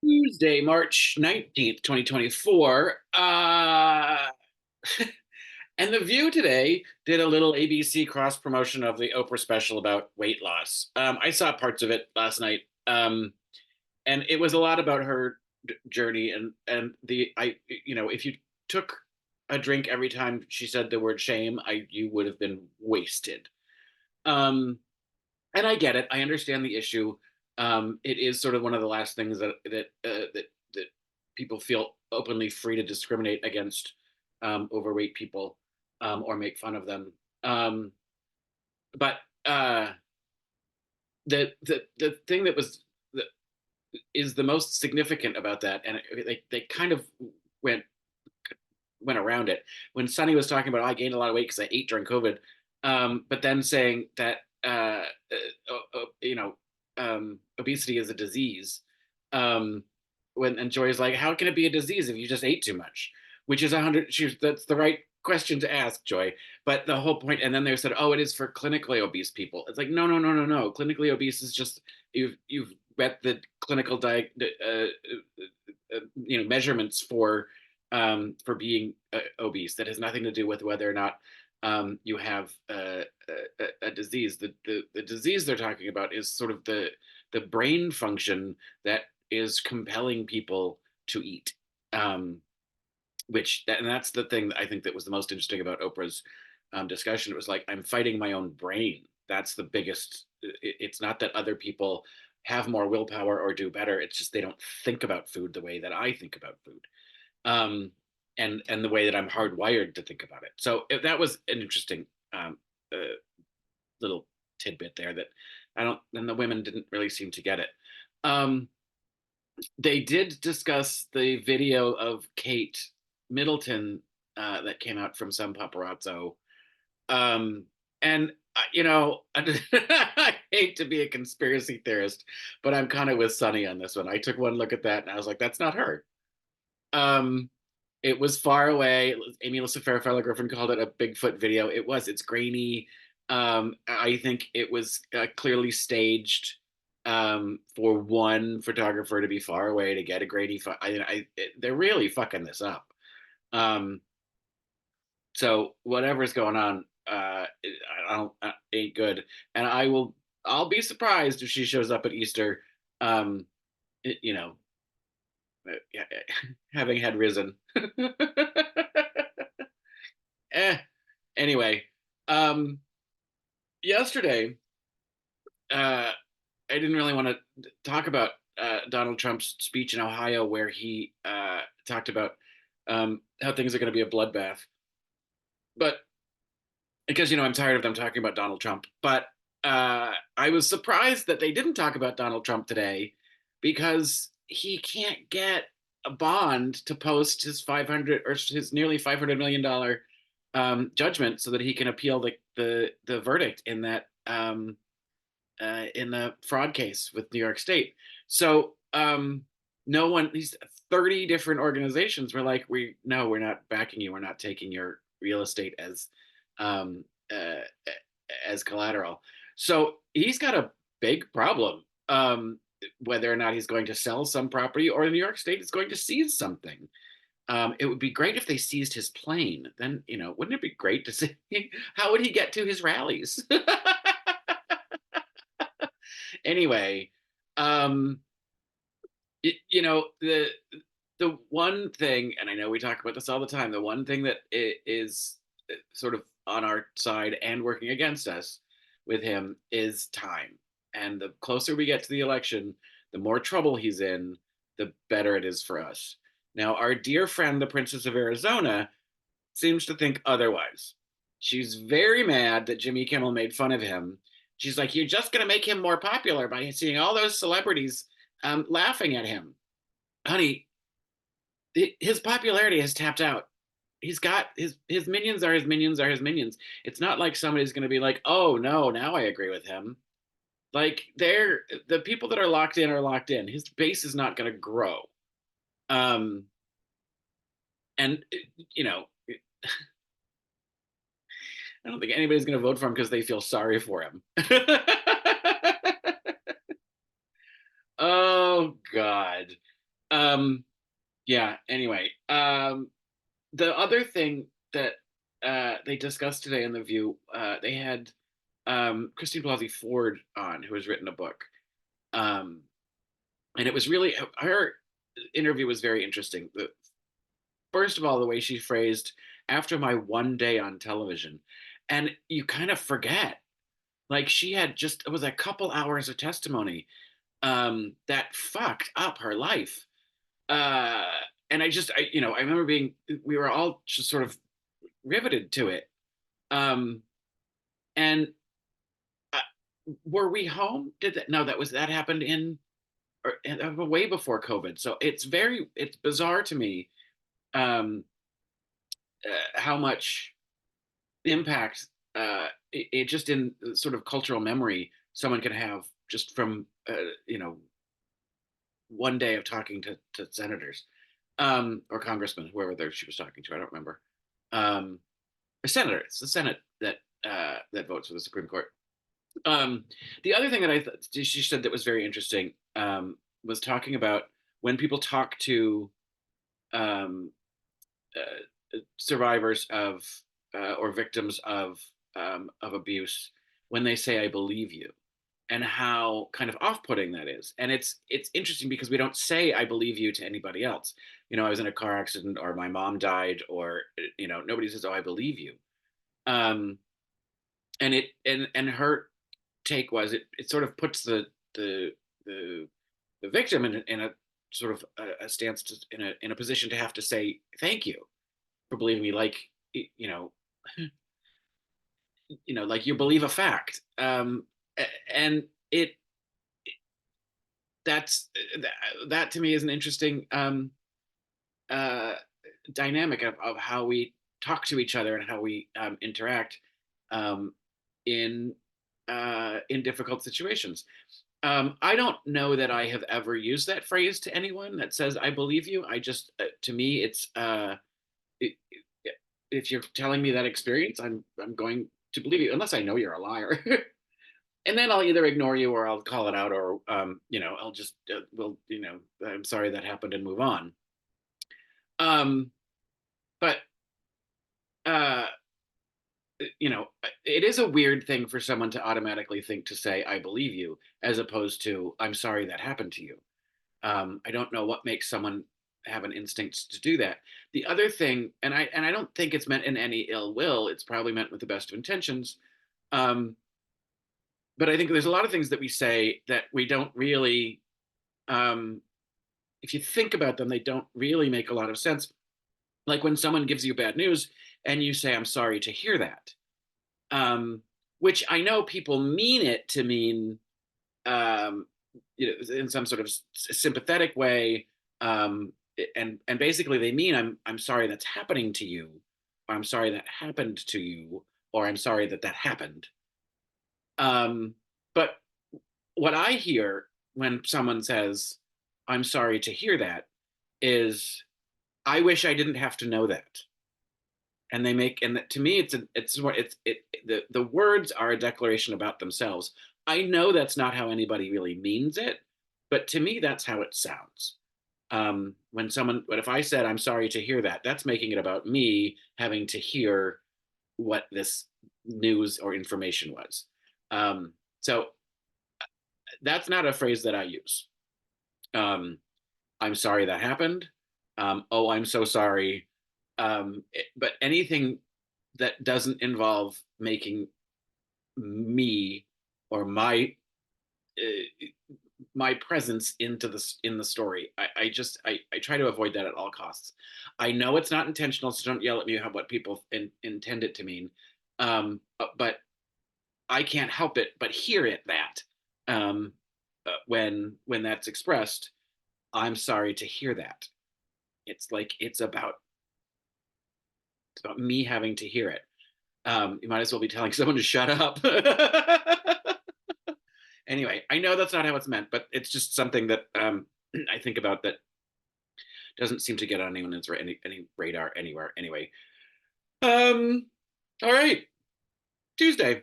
Tuesday, March 19th, 2024. And The View today did a little ABC cross promotion of the Oprah special about weight loss. I saw parts of it last night, and it was a lot about her journey and if you took a drink every time she said the word shame, you would have been wasted. Um, and I get it. I understand the issue. It is sort of one of the last things that people feel openly free to discriminate against overweight people or make fun of them. But the thing that is the most significant about that, and they kind of went went around it when Sunny was talking about, oh, I gained a lot of weight because I ate during COVID, but then saying that obesity is a disease. And Joy is like, how can it be a disease if you just ate too much? Which is 100. That's the right question to ask, Joy. But the whole point, and then they said, oh, it is for clinically obese people. It's like, no, no, no, no, no. Clinically obese is just you've met the clinical measurements for being obese. That has nothing to do with whether or not you have a disease. The disease they're talking about is sort of the brain function that is compelling people to eat. And that's the thing that I think that was the most interesting about Oprah's discussion. It was like, I'm fighting my own brain. That's the biggest. It's not that other people have more willpower or do better. It's just they don't think about food the way that I think about food, and the way that I'm hardwired to think about it. So that was an interesting uh, little tidbit there that I don't. And the women didn't really seem to get it. Um, they did discuss the video of Kate Middleton that came out from some paparazzo. And I hate to be a conspiracy theorist, but I'm kind of with Sunny on this one. I took one look at that and I was like, that's not her. Um, it was far away. Amy Alyssa Fairfellow Griffin called it a Bigfoot video. It's grainy. I think it was clearly staged for one photographer to be far away to get a grainy. They're really fucking this up. Um, so whatever's going on, I don't ain't good. And I'll be surprised if she shows up at Easter, um, you know, having had risen. eh. Anyway, um, yesterday, I didn't really want to talk about Donald Trump's speech in Ohio, where he talked about how things are going to be a bloodbath. But because I'm tired of them talking about Donald Trump. But I was surprised that they didn't talk about Donald Trump today, because he can't get a bond to post his 500 or his nearly $500 million judgment so that he can appeal the verdict in the fraud case with New York State. So no one, these 30 different organizations were like, we're not backing you. We're not taking your real estate um, uh, as collateral. So he's got a big problem, whether or not he's going to sell some property or New York State is going to seize something. It would be great if they seized his plane. Then, wouldn't it be great to see how would he get to his rallies? Anyway, um, the one thing, and I know we talk about this all the time, the one thing that is sort of on our side and working against us with him is time. And the closer we get to the election, the more trouble he's in, the better it is for us. Now, our dear friend, the Princess of Arizona, seems to think otherwise. She's very mad that Jimmy Kimmel made fun of him. She's like, you're just going to make him more popular by seeing all those celebrities laughing at him. Honey, his popularity has tapped out. He's got his minions are his minions are his minions. It's not like somebody's going to be like, oh no, now I agree with him. Like, the people that are locked in are locked in. His base is not going to grow. Um, and you know, I don't think anybody's going to vote for him because they feel sorry for him. Oh God. Um, yeah. Anyway, the other thing that they discussed today in the View, they had Christine Blasey Ford on, who has written a book, um, and it was really her interview was very interesting. First of all, the way she phrased "after my one day on television," and you kind of forget, like she had just it was a couple hours of testimony that fucked up her life. Uh, and I remember we were all just sort of riveted to it. Um, and uh, were we home? Did that? No, that happened way before COVID. So it's bizarre to me how much impact it just in sort of cultural memory someone can have just from one day of talking to senators or congressmen, whoever she was talking to. I don't remember. A senator. It's the Senate that votes for the Supreme Court. Um, the other thing that I thought she said that was very interesting was talking about when people talk to um, survivors of or victims of abuse when they say "I believe you," and how kind of off-putting that is. And it's interesting because we don't say "I believe you" to anybody else. I was in a car accident, or my mom died, or nobody says, "Oh, I believe you." Um, and her take was it sort of puts the the the victim in a sort of a stance in a position to have to say thank you for believing me, like you know like you believe a fact. And it that's that to me is an interesting uh dynamic of how we talk to each other and how we interact um in in difficult situations. I don't know that I have ever used that phrase to anyone that says "I believe you." I just, to me, it, if you're telling me that experience, I'm going to believe you, unless I know you're a liar, and then I'll either ignore you or I'll call it out, or I'll just I'm sorry that happened and move on. Um, but uh, it is a weird thing for someone to automatically think to say "I believe you" as opposed to "I'm sorry that happened to you." I don't know what makes someone have an instinct to do that. The other thing, and I don't think it's meant in any ill will. It's probably meant with the best of intentions. Um, but I think there's a lot of things that we say that we don't really. Um, if you think about them, they don't really make a lot of sense. Like when someone gives you bad news and you say, "I'm sorry to hear that," um, which I know people mean it to mean um, in some sort of sympathetic way, and basically they mean I'm sorry that's happening to you, or I'm sorry that happened to you, or I'm sorry that that happened. But what I hear when someone says I'm sorry to hear that is I wish I didn't have to know that. And to me the words are a declaration about themselves. I know that's not how anybody really means it, but to me that's how it sounds. But if I said I'm sorry to hear that, that's making it about me having to hear what this news or information was. So that's not a phrase that I use. um, I'm sorry that happened. Oh, I'm so sorry. But anything that doesn't involve making me or my presence in the story, I try to avoid that at all costs. I know it's not intentional, so don't yell at me what people intend it to mean. But I can't help it but hear it that when that's expressed. I'm sorry to hear that. It's like it's about me having to hear it. You might as well be telling someone to shut up. Anyway, I know that's not how it's meant, but it's just something that I think about that doesn't seem to get on anyone's any radar anywhere. Anyway, all right, Tuesday.